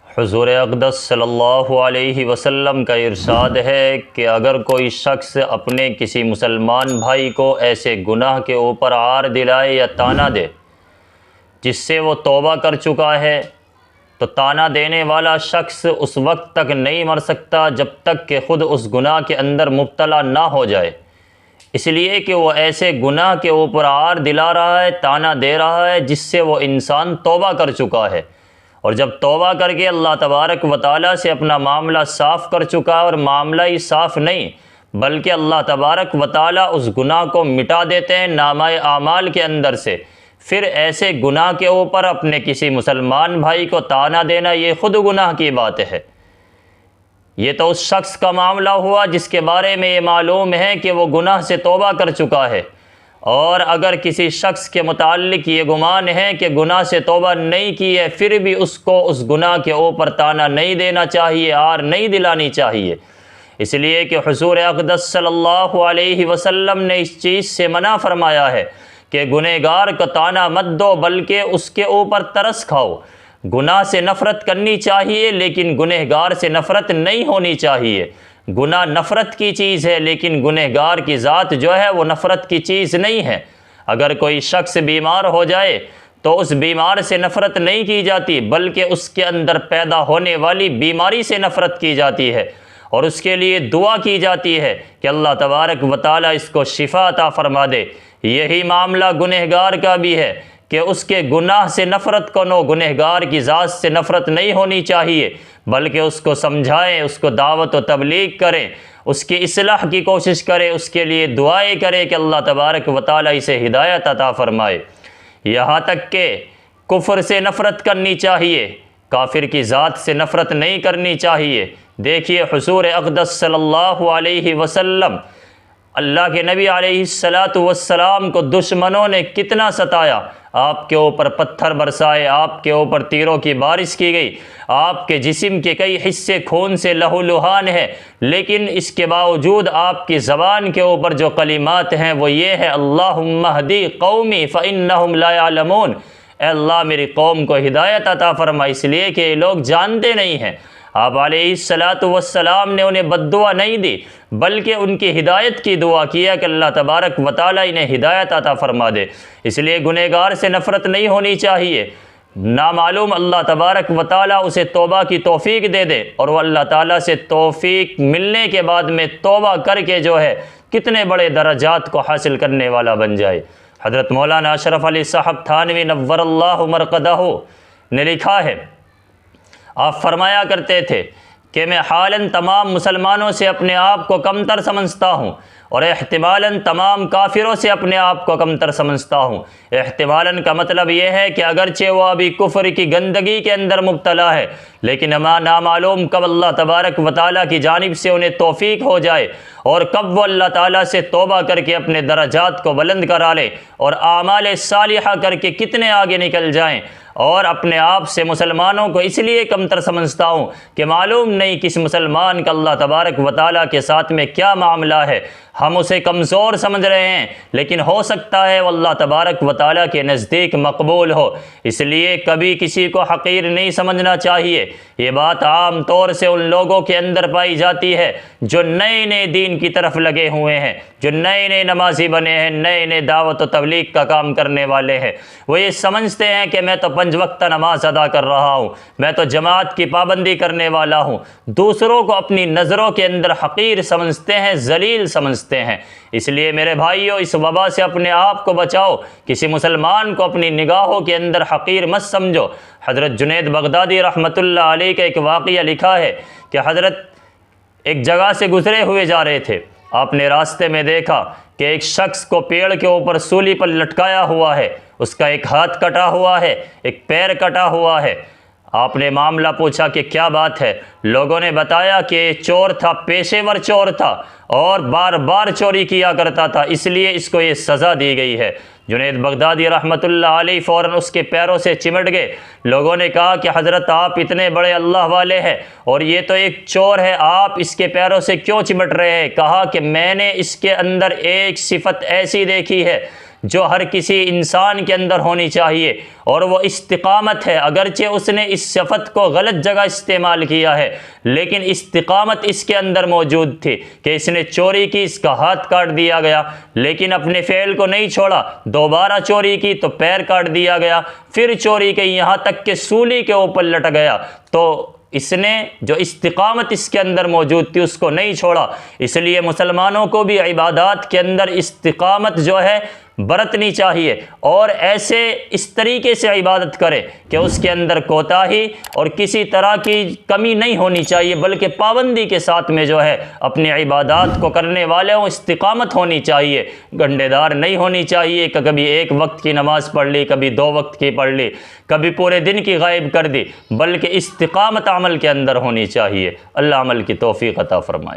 हुज़ूर अक़दस सल्लल्लाहु अलैहि वसल्लम का इरशाद है कि अगर कोई शख्स अपने किसी मुसलमान भाई को ऐसे गुनाह के ऊपर आर दिलाए या ताना दे जिससे वो तौबा कर चुका है, तो ताना देने वाला शख्स उस वक्त तक नहीं मर सकता जब तक कि ख़ुद उस गुनाह के अंदर मुब्तला ना हो जाए, इसलिए कि वो ऐसे गुनाह के ऊपर आर दिला रहा है, ताना दे रहा है जिससे वो इंसान तौबा कर चुका है। और जब तौबा करके अल्लाह तबारक व तआला से अपना मामला साफ़ कर चुका है, और मामला ही साफ़ नहीं बल्कि अल्लाह तबारक व तआला उस गुनाह को मिटा देते हैं नामाए आमाल के अंदर से, फिर ऐसे गुनाह के ऊपर अपने किसी मुसलमान भाई को ताना देना ये ख़ुद गुनाह की बात है। ये तो उस शख्स का मामला हुआ जिसके बारे में ये मालूम है कि वो गुनाह से तौबा कर चुका है। और अगर किसी शख्स के मुताल्लिक ये गुमान है कि गुनाह से तौबा नहीं की है, फिर भी उसको उस गुनाह के ऊपर ताना नहीं देना चाहिए, आर नहीं दिलानी चाहिए, इसलिए कि हुज़ूर अक़दस सल्लल्लाहु अलैहि वसल्लम ने इस चीज़ से मना फरमाया है कि गुनहगार को ताना मत दो बल्कि उसके ऊपर तरस खाओ। गुनाह से नफ़रत करनी चाहिए लेकिन गुनहगार से नफ़रत नहीं होनी चाहिए। गुनाह नफ़रत की चीज़ है लेकिन गुनहगार की ज़ात जो है वो नफ़रत की चीज़ नहीं है। अगर कोई शख्स बीमार हो जाए तो उस बीमार से नफ़रत नहीं की जाती बल्कि उसके अंदर पैदा होने वाली बीमारी से नफ़रत की जाती है, और उसके लिए दुआ की जाती है कि अल्लाह तबारक व तआला इसको शिफा अता फ़रमा दे। यही मामला गुनहगार का भी है कि उसके गुनाह से नफ़रत करो, गुनहगार की ज़ात से नफ़रत नहीं होनी चाहिए बल्कि उसको समझाएं, उसको दावत व तबलीग करें, उसकी इस्लाह की कोशिश करें, उसके लिए दुआएं करें कि अल्लाह तबारक व तआला इसे हिदायत अता फ़रमाए। यहाँ तक कि कुफ्र से नफ़रत करनी चाहिए, काफिर की ज़ात से नफ़रत नहीं करनी चाहिए। देखिए हुज़ूर अक़दस सल्लल्लाहु अलैहि वसल्लम अल्लाह के नबी अलैहिस्सलातु वस्सलाम को दुश्मनों ने कितना सताया, आपके ऊपर पत्थर बरसाए, आपके ऊपर तीरों की बारिश की गई, आपके जिस्म के कई हिस्से खून से लहूलुहान हैं, लेकिन इसके बावजूद आपकी ज़बान के ऊपर जो कलिमात हैं वो ये है, अल्लाहुम्मा हदी कौमी फ़इन्नहुम ला यअलमून, अल्लाह मेरी कौम को हिदायत अता फरमा, इसलिए कि ये लोग जानते नहीं हैं। आप अलैहिस्सलातु वस्सलाम ने उन्हें बद्दुआ नहीं दी बल्कि उनकी हिदायत की दुआ किया कि अल्लाह तबारक व तआला इन्हें हिदायत अता फ़रमा दे। इसलिए गुनहगार से नफ़रत नहीं होनी चाहिए। नामालूम अल्लाह तबारक व तआला उसे तौबा की तौफ़ीक दे दे, और वह अल्लाह ताला से तौफ़ीक मिलने के बाद में तौबा करके जो है कितने बड़े दर्जात को हासिल करने वाला बन जाए। हज़रत मौलाना अशरफ अली साहब थानवी नव्वरल्लाहु मरक़दहू ने लिखा है, आप फरमाया करते थे कि मैं हालन तमाम मुसलमानों से अपने आप को कमतर समझता हूँ और एहतिमालन तमाम काफिरों से अपने आप को कमतर समझता हूँ। एहतिमालन का मतलब यह है कि अगरचे वो अभी कुफ्र की गंदगी के अंदर मुब्तला है, लेकिन नामालूम कब अल्लाह तबारक व तआला की जानिब से उन्हें तौफ़ीक हो जाए और कब वो अल्लाह ताला से तौबा करके अपने दरजात को बुलंद करा ले और आमाल सालिहा करके कितने आगे निकल जाएँ। और अपने आप से मुसलमानों को इसलिए कमतर समझता हूँ कि मालूम नहीं किस मुसलमान का अल्लाह तबारक व तआला के साथ में क्या मामला है, हम उसे कमज़ोर समझ रहे हैं, लेकिन हो सकता है वह अल्लाह तबारक व तआला के नज़दीक मकबूल हो। इसलिए कभी किसी को हक़ीर नहीं समझना चाहिए। ये बात आम तौर से उन लोगों के अंदर पाई जाती है जो नए नए दीन की तरफ लगे हुए हैं, जो नए नए नमाजी बने हैं, नए नए दावत व तबलीग का काम करने वाले हैं। वो ये समझते हैं कि मैं तो 5 वक्त नमाज अदा कर रहा हूँ, मैं तो जमात की पाबंदी करने वाला हूँ। दूसरों को अपनी नज़रों के अंदर हक़ीर समझते हैं, जलील समझते हैं। इसलिए मेरे भाइयों, इस वबा से अपने आप को बचाओ, किसी मुसलमान को अपनी निगाहों के अंदर हक़ीर मत समझो। हज़रत जुनैद बगदादी रहमतुल्लाह अलैह का एक वाक़या लिखा है कि हज़रत एक जगह से गुज़रे हुए जा रहे थे, आपने रास्ते में देखा कि एक शख्स को पेड़ के ऊपर सूली पर लटकाया हुआ है, उसका एक हाथ कटा हुआ है, एक पैर कटा हुआ है। आपने मामला पूछा कि क्या बात है। लोगों ने बताया कि चोर था, पेशेवर चोर था और बार बार चोरी किया करता था, इसलिए इसको ये सज़ा दी गई है। जुनैद बगदादी रहमतुल्लाह अलैह फ़ौरन उसके पैरों से चिमट गए। लोगों ने कहा कि हज़रत आप इतने बड़े अल्लाह वाले हैं और ये तो एक चोर है, आप इसके पैरों से क्यों चिमट रहे हैं? कहा कि मैंने इसके अंदर एक सिफत ऐसी देखी है जो हर किसी इंसान के अंदर होनी चाहिए, और वो इस्तिकामत है। अगरचे उसने इस शफ़त को गलत जगह इस्तेमाल किया है, लेकिन इस्तिकामत इसके अंदर मौजूद थी कि इसने चोरी की, इसका हाथ काट दिया गया, लेकिन अपने फ़ेल को नहीं छोड़ा। दोबारा चोरी की तो पैर काट दिया गया, फिर चोरी की यहाँ तक कि सूली के ऊपर लट गया। तो इसने जो इस्तिकामत इसके अंदर मौजूद थी उसको नहीं छोड़ा। इसलिए मुसलमानों को भी इबादत के अंदर इस्तिकामत जो है बरतनी चाहिए, और ऐसे इस तरीके से इबादत करे कि उसके अंदर कोताही और किसी तरह की कमी नहीं होनी चाहिए, बल्कि पाबंदी के साथ में जो है अपनी इबादत को करने वाले हों। इस्तिकामत होनी चाहिए, गंडेदार नहीं होनी चाहिए कि कभी एक वक्त की नमाज़ पढ़ ली, कभी 2 वक्त की पढ़ ली, कभी पूरे दिन की गायब कर दी, बल्कि इस्तिकामत अमल के अंदर होनी चाहिए। अल्लाह अमल की तौफीक अता फरमाए।